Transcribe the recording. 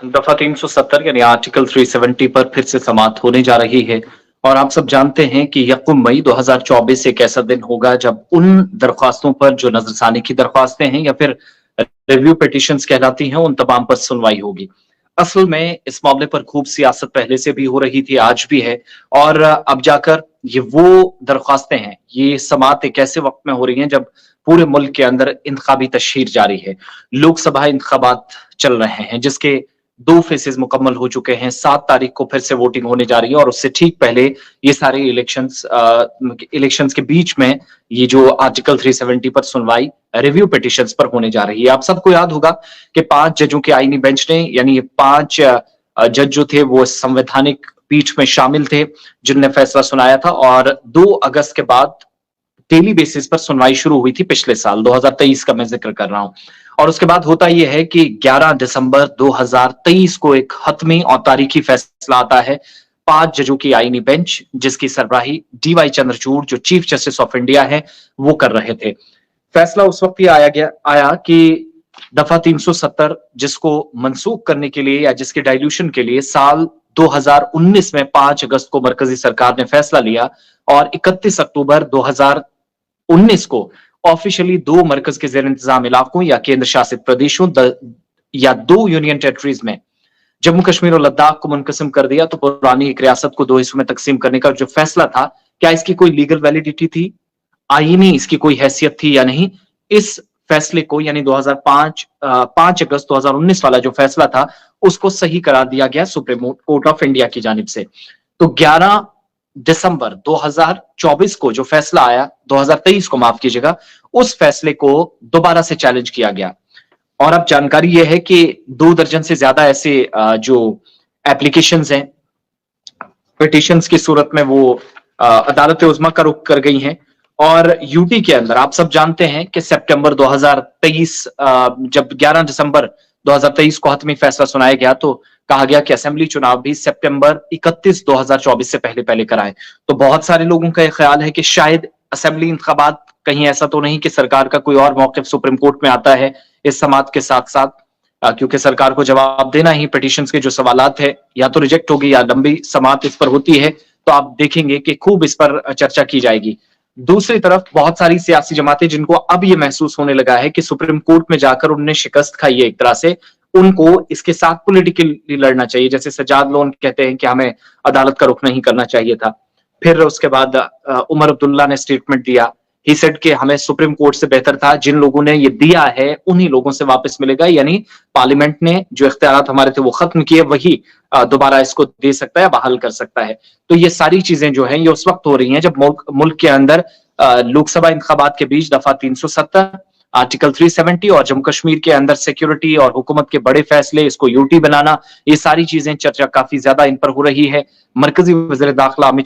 दफा 370 यानी आर्टिकल 370 पर फिर से समाप्त होने जा रही है और आप सब जानते हैं कि यकम मई 2024 एक ऐसा दिन होगा जब उन दरख्वास्तों पर जो नजरसानी की दरख्वास्तें हैं या फिर रिव्यू पिटिशंस कहलाती हैं उन तमाम पर सुनवाई होगी। असल में इस मामले पर खूब सियासत पहले से भी हो रही थी, आज भी है और अब जाकर ये वो दरख्वास्तें हैं, ये समाअत एक ऐसे वक्त में हो रही हैं जब पूरे मुल्क के अंदर इंतखाबी तशहीर जारी है। लोकसभा इंतखाबात चल रहे हैं जिसके 2 फेजेज़ मुकम्मल हो चुके हैं। 7 तारीख को फिर से वोटिंग होने जा रही है और उससे ठीक पहले ये सारे इलेक्शंस के बीच में ये जो आर्टिकल 370 पर सुनवाई रिव्यू पिटिशंस पर होने जा रही है। आप सबको याद होगा कि 5 जजों के आईनी बेंच ने यानी 5 जज जो थे वो संवैधानिक पीठ में शामिल थे जिनने फैसला सुनाया था और 2 अगस्त के बाद डेली बेसिस पर सुनवाई शुरू हुई थी पिछले साल 2023 का मैं जिक्र कर रहा हूं और उसके बाद होता यह है कि 11 दिसंबर 2023 को एक हतमी और तारीखी फैसला आता है 5 जजों की आईनी बेंच जिसकी सरबराही डीवाई चंद्रचूड़ जो चीफ जस्टिस ऑफ इंडिया है वो कर रहे थे। फैसला उस वक्त ही आया कि दफा 370 जिसको मनसूख करने के लिए या जिसके डाइल्यूशन के लिए साल 2019 में 5 अगस्त को मरकजी सरकार ने फैसला लिया और 31 अक्टूबर 2019 को ऑफिशियली 2 मरकज के जेर इंतजाम इलाकों या केंद्र शासित प्रदेशों या 2 यूनियन टेरिटरीज में जम्मू कश्मीर और लद्दाख को मुनकसिम कर दिया। तो पुरानी एक रियासत को 2 हिस्सों में तकसीम करने का जो फैसला था, क्या इसकी कोई लीगल वैलिडिटी थी, आईनी इसकी कोई हैसियत थी या नहीं? इस फैसले को यानी 5 अगस्त 2019 वाला जो फैसला था उसको सही करार दिया गया सुप्रीम कोर्ट ऑफ इंडिया की जानिब से। तो 11 दिसंबर 2024 को जो फैसला आया, 2023 को माफ कीजिएगा, उस फैसले को दोबारा से चैलेंज किया गया और अब जानकारी यह है कि 2 दर्जन से ज्यादा ऐसे जो एप्लीकेशंस हैं पिटिशंस की सूरत में वो अदालत उज़्मा का रुख कर गई हैं और यूटी के अंदर आप सब जानते हैं कि सितंबर 2023 जब 11 दिसंबर 2023 को हतमी फैसला सुनाया गया तो कहा गया कि असेंबली चुनाव भी सितंबर 31 2024 से पहले पहले तो बहुत सारे लोगों का यह ख्याल है कि शायद असेंबली इंतखाबात कहीं ऐसा तो नहीं कि सरकार का कोई और मौक़िफ़ सुप्रीम कोर्ट में आता है इस समाअत के साथ साथ, क्योंकि सरकार को जवाब देना ही पिटिशंस के जो सवालात है या तो रिजेक्ट होगी या लंबी समाअत इस पर होती है तो आप देखेंगे कि खूब इस पर चर्चा की जाएगी। दूसरी तरफ बहुत सारी सियासी जमातें जिनको अब यह महसूस होने लगा है कि सुप्रीम कोर्ट में जाकर उन्होंने शिकस्त खाई है एक तरह से, उनको इसके साथ पॉलिटिकली लड़ना चाहिए। जैसे सजाद लोन कहते हैं कि हमें अदालत का रुख नहीं करना चाहिए था। फिर उसके बाद उमर अब्दुल्ला ने स्टेटमेंट दिया, ही सेड कि हमें सुप्रीम कोर्ट से बेहतर था, जिन लोगों ने ये दिया है उन्हीं लोगों से वापस मिलेगा, यानी पार्लियामेंट ने जो इख्तियारात हमारे थे वो खत्म किए, वही दोबारा इसको दे सकता है, बहाल कर सकता है। तो ये सारी चीजें जो हैं ये उस वक्त हो रही हैं जब मुल्क के अंदर लोकसभा इंतखाबात के बीच दफा 370 आर्टिकल 370 और जम्मू कश्मीर के अंदर सिक्योरिटी और हुकूमत के बड़े फैसले, इसको यूटी बनाना, ये सारी चीजें चर्चा काफी ज्यादा इन पर हो रही है। मरकजी वज़ीर दाखिला अमित